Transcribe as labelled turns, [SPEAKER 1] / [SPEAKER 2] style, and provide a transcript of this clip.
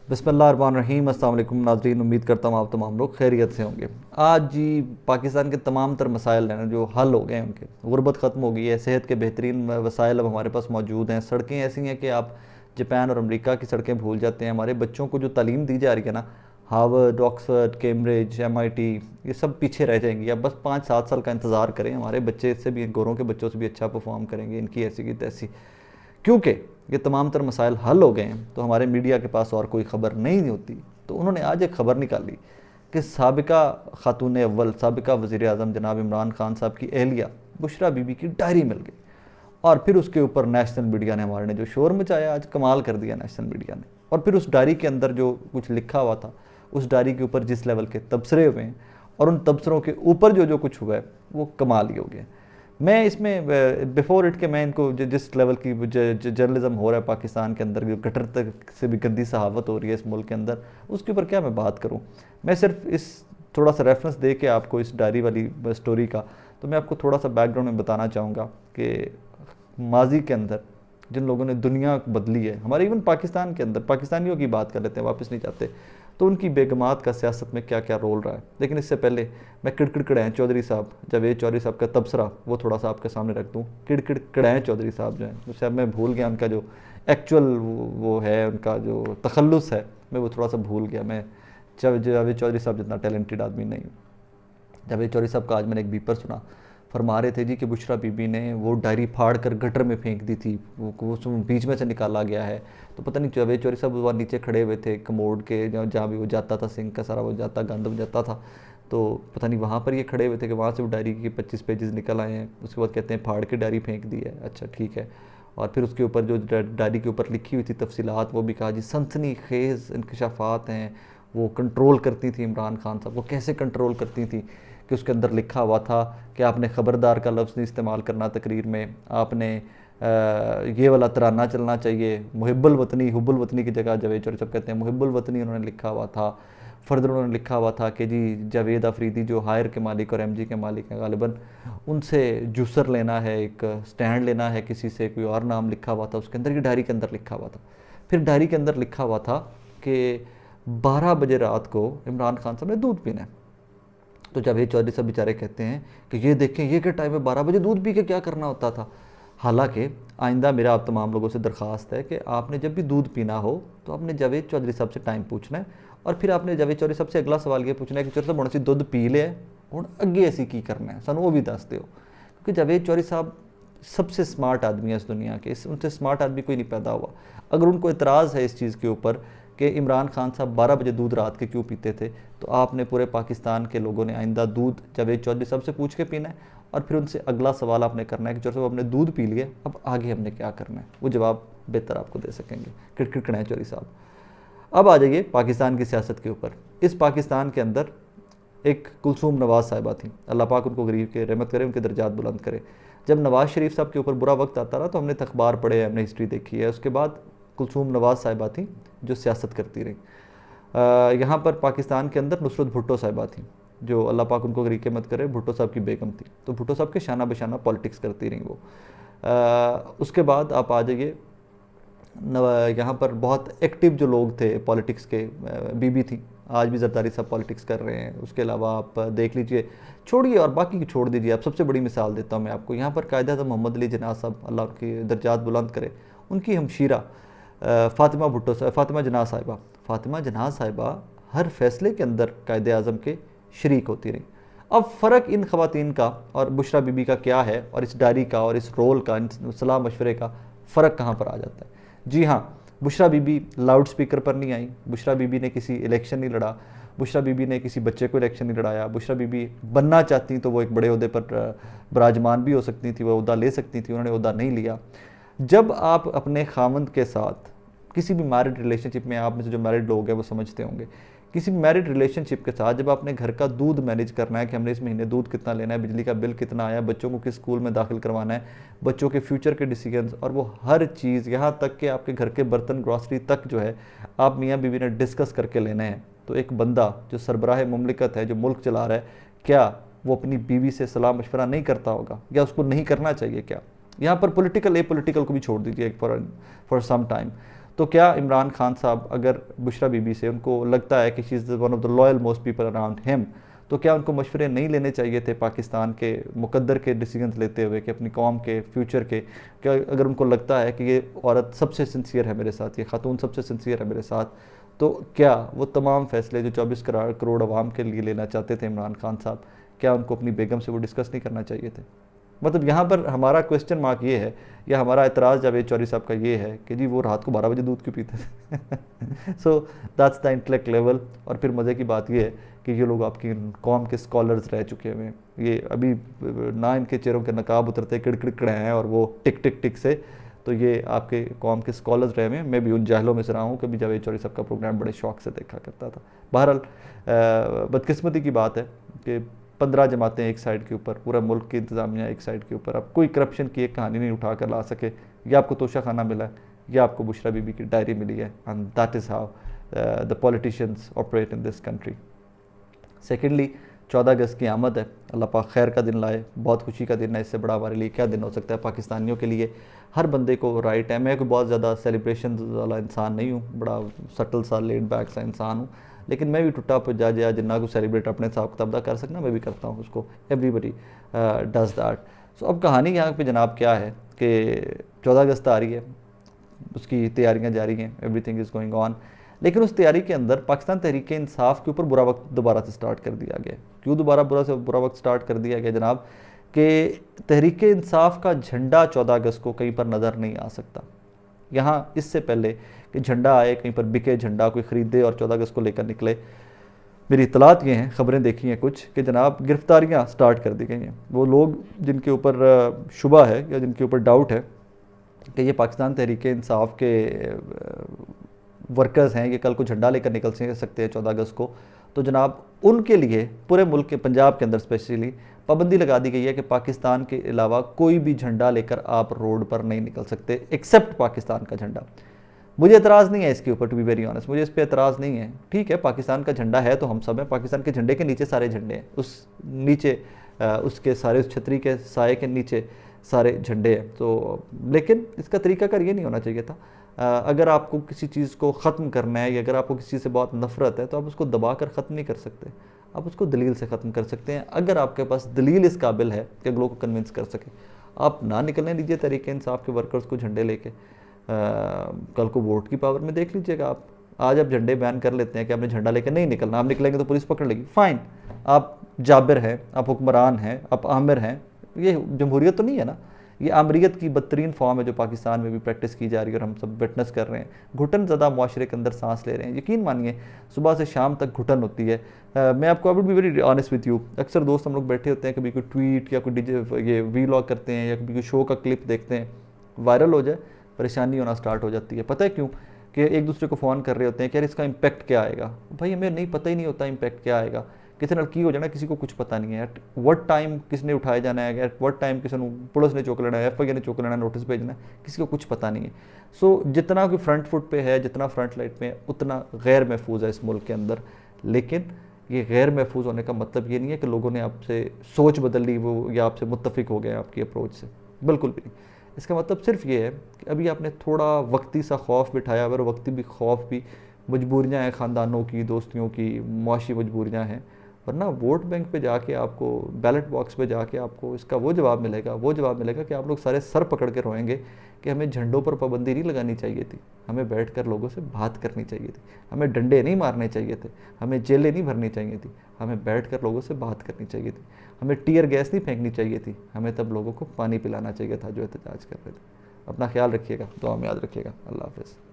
[SPEAKER 1] बिस्मिल्लाहिर्रहमानिर्रहीम। अस्सलाम वालेकुम नाज़रीन, उम्मीद करता हूँ आप तमाम लोग खैरियत से होंगे। आज जी पाकिस्तान के तमाम तर मसाइल हैं जो हल हो गए हैं, उनके गुर्बत ख़त्म हो गई है, सेहत के बेहतरीन वसाइल अब हमारे पास मौजूद हैं। सड़कें ऐसी हैं कि आप जापान और अमेरिका की सड़कें भूल जाते हैं। हमारे बच्चों को जो तालीम दी जा रही है ना, हार्वर्ड, ऑक्सफर्ड, कैम्ब्रिज, MIT, ये सब पीछे रह जाएंगी। अब बस 5-7 साल का इंतज़ार करें, हमारे बच्चे इससे भी, गोरों के बच्चों से भी अच्छा परफॉर्म करेंगे, इनकी ऐसी की तैसी। क्योंकि ये तमाम तर मसाइल हल हो गए हैं तो हमारे मीडिया के पास और कोई ख़बर नहीं होती। तो उन्होंने आज एक ख़बर निकाली कि साबिका खातून अव्वल, साबिका वज़ीर आज़म जनाब इमरान खान साहब की एहलिया बुशरा बीबी की डायरी मिल गई। और फिर उसके ऊपर नेशनल मीडिया ने, हमारे ने जो शोर मचाया, आज कमाल कर दिया नेशनल मीडिया ने। और फिर उस डायरी के अंदर जो कुछ लिखा हुआ था, उस डायरी के ऊपर जिस लेवल के तबसरे हुए हैं और उन तबसरों के ऊपर जो जो कुछ हुआ है वो कमाल ही हो गया। मैं इसमें बिफोर इट के मैं इनको जिस लेवल की जर्नलिज्म हो रहा है पाकिस्तान के अंदर, गटर तक से भी गंदी सहावत हो रही है इस मुल्क के अंदर, उसके ऊपर क्या मैं बात करूं। मैं सिर्फ इस थोड़ा सा रेफरेंस दे के आपको इस डायरी वाली स्टोरी का, तो मैं आपको थोड़ा सा बैकग्राउंड में बताना चाहूँगा कि माजी के अंदर जिन लोगों ने दुनिया बदली है, हमारे इवन पाकिस्तान के अंदर, पाकिस्तानियों की बात कर लेते हैं, वापस नहीं जाते, तो उनकी बेगमात का सियासत में क्या क्या रोल रहा है। लेकिन इससे पहले मैं किड़किड़ कड़ैं चौधरी साहब, जावेद चौधरी साहब का तबसरा वो थोड़ा सा आपके सामने रख दूँ। किड़किड़ कड़ैं चौधरी साहब जो हैं, उससे अब मैं भूल गया उनका जो एक्चुअल वो है, उनका जो तखल्लुस है, मैं वो थोड़ा सा भूल गया। मैं जावेद चौधरी साहब जितना टैलेंटेड आदमी नहीं हूँ। जावेद चौधरी साहब का आज मैंने एक बीपर सुना, फरमा रहे थे जी कि बुशरा बीबी ने वो डायरी फाड़ कर गटर में फेंक दी थी, वो बीच में से निकाला गया है। तो पता नहीं जावेद चौधरी साहब वहाँ नीचे खड़े हुए थे कमोड के, जहाँ भी वो जाता था, सिंक का सारा वो जाता, गंद जाता था, तो पता नहीं वहाँ पर ये खड़े हुए थे कि वहाँ से वो डायरी के 25 पेजेस निकल आए हैं। उसके बाद कहते हैं फाड़ के डायरी फेंक दी है। अच्छा ठीक है। और फिर उसके ऊपर जो डायरी के ऊपर लिखी हुई थी तफसीलात, वो भी कहा जी सनसनी खेज़ इंकशाफात हैं, वो कंट्रोल करती थी इमरान खान साहब। वो कैसे कंट्रोल करती थी कि उसके अंदर लिखा हुआ था कि आपने ख़बरदार का लफ्ज़ नहीं इस्तेमाल करना तकरीर में, आपने ये वाला तराना चलना चाहिए, मुहिब्बुल वतनी, हुब्बुल वतनी की जगह जावेद चौधरी साहब कहते हैं मुहिब्बुल वतनी उन्होंने लिखा हुआ था। फर्दर उन्होंने लिखा हुआ था कि जी जावेद अफरीदी जो हायर के मालिक और MG के मालिक हैं गालिबन, उनसे जूसर लेना है, एक स्टैंड लेना है किसी से, कोई और नाम लिखा हुआ था उसके अंदर, की डायरी के अंदर लिखा हुआ था। फिर डायरी के अंदर लिखा हुआ था कि 12 बजे रात को इमरान खान साहब ने दूध पीना है। तो जावेद चौधरी साहब बेचारे कहते हैं कि ये देखें ये क्या टाइम है, 12 बजे दूध पी के क्या करना होता था। हालांकि आइंदा मेरा आप तमाम लोगों से दरख्वास्त है कि आपने जब भी दूध पीना हो तो आपने जावेद चौधरी साहब से टाइम पूछना है, और फिर आपने जावेद चौधरी साहब से अगला सवाल ये पूछना है कि चौधरी साहब हुण असीं दुध पी लिया हुण अगे असीं की करना है, सानू वो भी दस दिओ। क्योंकि जावेद चौधरी साहब सबसे स्मार्ट आदमी है इस दुनिया के, उनसे स्मार्ट आदमी कोई नहीं पैदा हुआ। अगर उनको एतराज़ है इस चीज़ के ऊपर कि इमरान खान साहब 12 बजे दूध रात के क्यों पीते थे, तो आपने पूरे पाकिस्तान के लोगों ने आइंदा दूध जावेद चौधरी साहब से पूछ के पीना है, और फिर उनसे अगला सवाल आपने करना है कि चौधरी साहब आपने दूध पी लिया, अब आगे हमने क्या करना है। वो जवाब बेहतर आपको दे सकेंगे किड़किड़ कड़ैं चौधरी साहब। अब आ जाइए पाकिस्तान की सियासत के ऊपर। इस पाकिस्तान के अंदर एक कुलसूम नवाज़ साहिबा थी, अल्लाह पाक उनको गरीब के रहमत करे, उनके दर्जात बुलंद करे। जब नवाज़ शरीफ साहब के ऊपर बुरा वक्त आता रहा तो हमने अखबार पढ़े, हमने हिस्ट्री देखी है, उसके बाद कुलसूम नवाज़ साहिबा थी जो सियासत करती रही। यहाँ पर पाकिस्तान के अंदर नुसरत भुट्टो साहिबा थी जो अल्लाह पाक उनको गरीब के मत करे, भुट्टो साहब की बेगम थी। तो भुट्टो साहब के शाना बशाना पॉलिटिक्स करती रही वो। उसके बाद आप आ जाइए, यहाँ पर बहुत एक्टिव जो लोग थे पॉलिटिक्स के, बीबी थी, आज भी जरदारी साहब पॉलिटिक्स कर रहे हैं। उसके अलावा आप देख लीजिए, छोड़िए और बाकी की छोड़ दीजिए, आप सबसे बड़ी मिसाल देता हूँ मैं आपको। यहाँ पर कायद-ए-आज़म मोहम्मद अली जिन्ना साहब, अल्लाह उनकी दर्जात बुलंद करे, उनकी हमशीरा फ़ातिमा भुट्टो, फ़ातिमा जिन्ना साहिबा, फ़ातिमा जिन्ना साहिबा हर फैसले के अंदर कायद-ए-आज़म के शरीक होती रही। अब फ़र्क इन ख़वातीन का और बुशरा बीबी का क्या है, और इस डायरी का और इस रोल का, इन सलाह मशवरे का फ़र्क कहाँ पर आ जाता है। जी हाँ, बुशरा बीबी लाउड स्पीकर पर नहीं आई, बुशरा बीबी ने किसी इलेक्शन नहीं लड़ा, बुशरा बीबी ने किसी बच्चे को इलेक्शन नहीं लड़ाया। बुशरा बीबी बनना चाहती तो वो एक बड़े ओहदे पर विराजमान भी हो सकती थी, वो ओहदा ले सकती थी, उन्होंने ओहदा नहीं लिया। जब आप अपने खामंद के साथ किसी भी मैरिड रिलेशनशिप में, आप में से जो मैरिड लोग हैं वो समझते होंगे, किसी भी मैरिड रिलेशनशिप के साथ जब आपने घर का दूध मैनेज करना है कि हमने इस महीने दूध कितना लेना है, बिजली का बिल कितना आया, बच्चों को किस स्कूल में दाखिल करवाना है, बच्चों के फ्यूचर के डिसीजंस, और वो हर चीज़, यहाँ तक कि आपके घर के बर्तन ग्रॉसरी तक जो है आप मियाँ बीवी ने डिस्कस करके लेना है। तो एक बंदा जो सरबराह मुमलिकत है, जो मुल्क चला रहा है, क्या वो अपनी बीवी से सलाह मशवरा नहीं करता होगा, या उसको नहीं करना चाहिए क्या? यहाँ पर पॉलिटिकल ए पॉलिटिकल को भी छोड़ दीजिए फॉर सम टाइम। तो क्या इमरान खान साहब अगर बुशरा बीबी से उनको लगता है कि she is one of the loyal most people around him, तो क्या उनको मशवरे नहीं लेने चाहिए थे पाकिस्तान के मुकद्दर के डिसीजंस लेते हुए कि अपनी कौम के फ्यूचर के? क्या अगर उनको लगता है कि ये औरत सबसे सिंसियर है मेरे साथ, ये खातून सबसे सिंसियर है मेरे साथ, तो क्या वो तमाम फैसले जो 24 करोड़ आवाम के लिए लेना चाहते थे इमरान खान साहब, क्या उनको अपनी बेगम से वो डिस्कस नहीं करना चाहिए थे? मतलब यहाँ पर हमारा क्वेश्चन मार्क ये है, या हमारा एतराज़ जावेद चौधरी साहब का ये है कि जी वो रात को 12 बजे दूध क्यों पीते थे? So that's the intellect level. और फिर मज़े की बात ये है कि ये लोग आपकी कौम के स्कॉलर्स रह चुके हैं। ये अभी ना इनके चेहरों के नकाब उतरते किड़किड़ हैं और वो टिक टिक टिक से, तो ये आपके कौम के स्कॉलर्स रहे हैं। मैं भी उन जाहलों में से रहा हूँ, कभी जावेद चौधरी साहब का प्रोग्राम बड़े शौक से देखा करता था। बहरहाल बदकिस्मती की बात है कि 15 जमातें एक साइड के ऊपर, पूरा मुल्क की इंतज़ामिया एक साइड के ऊपर, अब कोई करप्शन की एक कहानी नहीं उठा कर ला सके। या आपको तोशा खाना मिला है, या आपको बुशरा बीबी की डायरी मिली है, and that is how the politicians operate in this country. Secondly, 14 अगस्त की आमद है, अल्लाह पाक खैर का दिन लाए, बहुत खुशी का दिन है। इससे बड़ा हमारे लिए क्या दिन हो सकता है पाकिस्तानियों के लिए? हर बंदे को राइट है। मैं कोई बहुत ज़्यादा सेलिब्रेशन वाला इंसान नहीं हूँ, बड़ा सटल सा लेड बैक सा इंसान हूँ, लेकिन मैं भी टुटा पुजा जा जिन्ना को सेलिब्रेट अपने हिसाब किताब दा कर सकना, मैं भी करता हूँ उसको। Everybody does that. सो अब कहानी यहाँ पे जनाब क्या है कि 14 अगस्त आ रही है, उसकी तैयारियाँ जारी हैं, एवरीथिंग इज़ गोइंग ऑन। लेकिन उस तैयारी के अंदर पाकिस्तान तहरीक इंसाफ के ऊपर बुरा वक्त दोबारा से स्टार्ट कर दिया गया। क्यों दोबारा बुरा वक्त स्टार्ट कर दिया गया जनाब? कि तहरीक इंसाफ का झंडा 14 अगस्त को कहीं पर नज़र नहीं आ सकता। यहाँ इससे पहले कि झंडा आए, कहीं पर बिके झंडा, कोई ख़रीदे और 14 अगस्त को लेकर निकले, मेरी इतलात ये हैं, ख़बरें देखी हैं कुछ, कि जनाब गिरफ्तारियाँ स्टार्ट कर दी गई हैं। वो लोग जिनके ऊपर शुबा है या जिनके ऊपर डाउट है कि ये पाकिस्तान तहरीक इंसाफ के वर्कर्स हैं, ये कल को झंडा लेकर निकल सकते हैं 14 अगस्त को, तो जनाब उनके लिए पूरे मुल्क के, पंजाब के अंदर स्पेशली पाबंदी लगा दी गई है कि पाकिस्तान के अलावा कोई भी झंडा लेकर आप रोड पर नहीं निकल सकते एक्सेप्ट पाकिस्तान का झंडा। मुझे एतराज़ नहीं है इसके ऊपर, टू बी वेरी ऑनेस्ट, मुझे इस पर एतराज़ नहीं है। ठीक है, पाकिस्तान का झंडा है तो हम सब हैं, पाकिस्तान के झंडे के नीचे सारे झंडे हैं, उस नीचे उसके सारे, उस छतरी के साए के नीचे सारे झंडे हैं। तो लेकिन इसका तरीकाकार ये नहीं होना चाहिए था। अगर आपको किसी चीज़ को ख़त्म करना है, या अगर आपको किसी चीज़ से बहुत नफ़रत है, तो आप उसको दबा कर ख़त्म नहीं कर सकते, आप उसको दलील से ख़त्म कर सकते हैं। अगर आपके पास दलील इस काबिल है कि लोगों को कन्विंस कर सके, आप ना निकलने दीजिए तहरीक इंसाफ के वर्कर्स को झंडे लेके। कल को वोट की पावर में देख लीजिएगा आप। आज आप झंडे बैन कर लेते हैं कि आपने झंडा लेकर नहीं निकलना, आप निकलेंगे तो पुलिस पकड़ लेगी, फ़ाइन। आप जाबिर हैं, आप हुक्मरान हैं, आप आमिर हैं, ये जमहूरियत तो नहीं है ना। ये आमरीत की बदतरीन फॉर्म है जो पाकिस्तान में भी प्रैक्टिस की जा रही है और हम सब विटनेस कर रहे हैं। घुटन ज़्यादा माशरे के अंदर सांस ले रहे हैं, यकीन मानिए सुबह से शाम तक घुटन होती है। मैं आपको I would be very honest with you, अक्सर दोस्त हम लोग बैठे होते हैं, कभी कोई ट्वीट या कोई ये वीलॉग करते हैं, या कभी कोई शो का क्लिप देखते हैं, वायरल हो जाए, परेशानी होना स्टार्ट हो जाती है। पता है क्यों? कि एक दूसरे को फ़ोन कर रहे होते हैं कि यार इसका इम्पैक्ट क्या आएगा। भाई हमें नहीं पता ही नहीं होता इम्पैक्ट क्या आएगा, किसी नाल की हो जाना किसी को कुछ पता नहीं है। एट वट टाइम किसने उठाया जाना है, एट वट टाइम किसी पुलिस ने चुक लेना है, FIR ने चुक लेना है, नोटिस भेजना है, किसी को कुछ पता नहीं है। सो जितना कोई फ्रंट फुट पे है, जितना फ्रंट लाइट पे है, उतना गैर महफूज है इस मुल्क के अंदर। लेकिन ये गैर महफूज होने का मतलब ये नहीं है कि लोगों ने आपसे सोच बदल ली वो, या आपसे मुत्तफिक हो गए आपकी अप्रोच से, बिल्कुल भी नहीं। इसका मतलब सिर्फ ये है कि अभी आपने थोड़ा वक्ती सा खौफ बिठाया, अगर वक्ती भी खौफ भी मजबूरियाँ हैं, ख़ानदानों की, दोस्तियों की, मुआशी मजबूरियाँ हैं, वरना वोट बैंक पे जाके आपको, बैलेट बॉक्स पे जाके आपको इसका वो जवाब मिलेगा कि आप लोग सारे सर पकड़ के रोएंगे कि हमें झंडों पर पाबंदी नहीं लगानी चाहिए थी, हमें बैठकर लोगों से बात करनी चाहिए थी, हमें डंडे नहीं मारने चाहिए थे, हमें जेलें नहीं भरनी चाहिए थी, हमें बैठकर लोगों से बात करनी चाहिए थी, हमें टीयर गैस नहीं फेंकनी चाहिए थी, हमें तब लोगों को पानी पिलाना चाहिए था जो एहतजाज कर रहे थे। अपना ख्याल रखिएगा, दुआ में याद रखिएगा। अल्लाह हाफ़िज़।